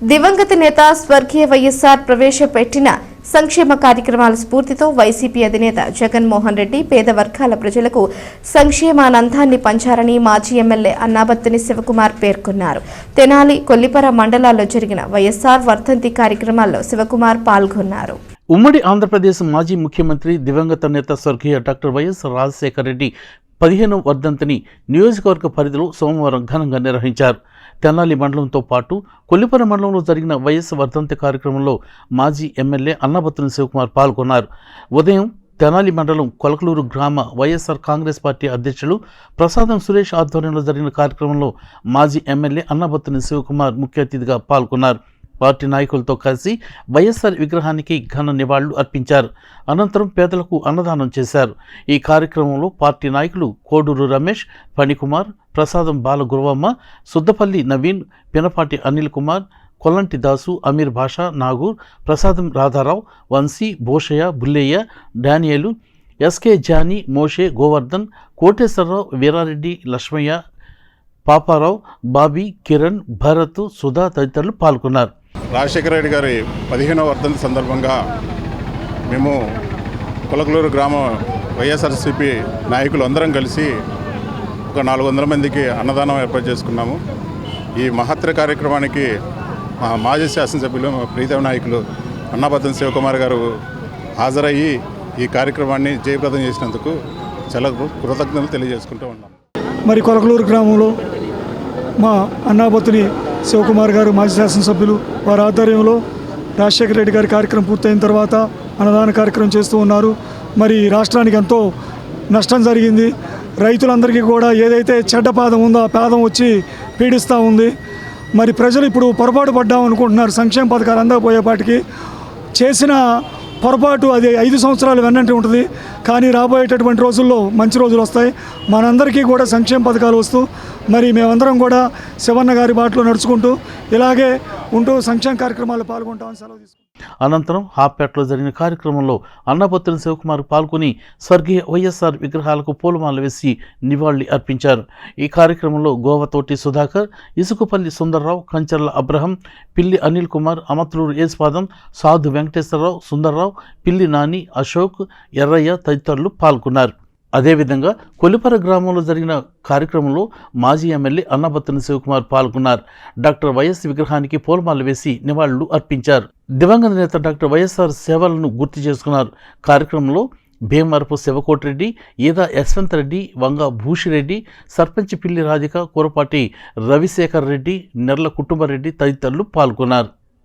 దివంగత నేత స్వర్గీయ వైఎస్ఆర్ ప్రవేశపెట్టిన సంక్షేమ కార్యక్రమాల స్ఫూర్తితో వైసీపీ అధినేత జగన్మోహన్ రెడ్డి పేద వర్గాల ప్రజలకు సంక్షేమానందాన్ని పంచారని మాజీ ఎమ్మెల్యే అన్నాబత్తుని శివకుమార్ పేర్కొన్నారు. తెనాలి, కొల్లిపర మండలాల్లో జరిగిన వైఎస్ఆర్ వర్ధంతి కార్యక్రమాల్లో శివకుమార్ పాల్గొన్నారు. ఉమ్మడి ఆంధ్రప్రదేశ్ మాజీ ముఖ్యమంత్రి దివంగత నేత స్వర్గీయ డాక్టర్ వైఎస్ రాజశేఖర రెడ్డి 15వ వర్ధంతిని నియోజకవర్గ పరిధిలో సోమవారం ఘనంగా నిర్వహించారు. తెనాలి మండలంతో పాటు కొల్లిపర మండలంలో జరిగిన వైఎస్ వర్ధంతి కార్యక్రమంలో మాజీ ఎమ్మెల్యే అన్నాబత్తుని శివకుమార్ పాల్గొన్నారు. ఉదయం తెనాలి మండలం కొలకలూరు గ్రామ వైఎస్ఆర్ కాంగ్రెస్ పార్టీ అధ్యక్షులు ప్రసాదం సురేష్ ఆధ్వర్యంలో జరిగిన కార్యక్రమంలో మాజీ ఎమ్మెల్యే అన్నాబత్తుని శివకుమార్ ముఖ్య అతిథిగా పాల్గొన్నారు. పార్టీ నాయకులతో కలిసి వైఎస్ఆర్ విగ్రహానికి ఘన నివాళులు అర్పించారు. అనంతరం పేదలకు అన్నదానం చేశారు. ఈ కార్యక్రమంలో పార్టీ నాయకులు కోడూరు రమేష్, ఫణికుమార్, ప్రసాదం బాలగురువమ్మ, సుద్దపల్లి నవీన్, పినపాటి అనిల్ కుమార్, కొల్లంటి దాసు, అమీర్ భాషా, నాగూర్, ప్రసాదం రాధారావు, వంశీ, భోషయ్య, బుల్లయ్య, డానియేలు, ఎస్కే జానీ, మోషే, గోవర్ధన్, కోటేశ్వరరావు, వీరారెడ్డి, లక్ష్మయ్య, పాపారావు, బాబీ, కిరణ్, భరత్, సుధా తదితరులు పాల్గొన్నారు. రాజశేఖర రెడ్డి గారి 15వ వర్ధంతి సందర్భంగా మేము కొలకలూరు గ్రామ వైఎస్ఆర్సీపీ నాయకులు అందరం కలిసి ఒక 400 మందికి అన్నదానం ఏర్పాటు చేసుకున్నాము. ఈ మహత్తర కార్యక్రమానికి మా మాజీ శాసనసభ్యులు ప్రీతమ నాయకులు అన్నాబత్తుని శివకుమార్ గారు హాజరయ్యి ఈ కార్యక్రమాన్ని జయప్రదం చేసినందుకు చాలా కృతజ్ఞతలు తెలియజేసుకుంటూ ఉన్నాం. మరి కొలకలూరు గ్రామంలో మా అన్నాబత్తుని శివకుమార్ గారు మాజీ శాసనసభ్యులు వారి ఆధ్వర్యంలో రాజశేఖర రెడ్డి గారి కార్యక్రమం పూర్తయిన తర్వాత అన్నదాన కార్యక్రమం చేస్తూ ఉన్నారు. మరి రాష్ట్రానికి ఎంతో నష్టం జరిగింది. రైతులందరికీ కూడా ఏదైతే చెడ్డ పాదం ఉందో ఆ పాదం వచ్చి పీడిస్తూ ఉంది. మరి ప్రజలు ఇప్పుడు పొరపాటు పడ్డాం అనుకుంటున్నారు. సంక్షేమ పథకాలు అందకపోయేపాటికి చేసిన పొరపాటు అది 5 సంవత్సరాలు వెన్నంటి ఉంటుంది. కానీ రాబోయేటటువంటి రోజుల్లో మంచి రోజులు వస్తాయి. మనందరికీ కూడా సంక్షేమ పథకాలు వస్తూ మరి మేమందరం కూడా శివన్న గారి బాటలో నడుచుకుంటూ ఇలాగే ఉంటూ సంక్షేమ కార్యక్రమాల్లో పాల్గొంటామని సెలవు తీసుకుంటాం. అనంతరం హాపేటలో జరిగిన కార్యక్రమంలో అన్నాబత్తుని శివకుమార్ పాల్గొని స్వర్గీయ వైఎస్ఆర్ విగ్రహాలకు పూలమాల వేసి నివాళి అర్పించారు. ఈ కార్యక్రమంలో గోవతోటి సుధాకర్, ఇసుకుపల్లి సుందర్రావు, కంచర్ల అబ్రహం, పిల్లి అనిల్ కుమార్, అమత్రూరు ఏస్పాదం, సాధు వెంకటేశ్వరరావు, సుందర్రావు, పిల్లి నాని, అశోక్, ఎర్రయ్య తదితరులు పాల్గొన్నారు. అదేవిధంగా కొల్లిపర గ్రామంలో జరిగిన కార్యక్రమంలో మాజీ ఎమ్మెల్యే అన్నాబత్తుని శివకుమార్ పాల్గొన్నారు. డాక్టర్ వైఎస్ విగ్రహానికి పూలమాల వేసి నివాళులు అర్పించారు. దివంగత నేత డాక్టర్ వైఎస్ఆర్ సేవలను గుర్తు చేసుకున్నారు. కార్యక్రమంలో భీమవరపు శివకోటిరెడ్డి, ఈదా యశ్వంత్ రెడ్డి, వంగ భూషిరెడ్డి, సర్పంచ్ పిల్లి రాధిక, కూరపాటి రవిశేఖర్ రెడ్డి, నెర్ల కుటుంబరెడ్డి తదితరులు పాల్గొన్నారు.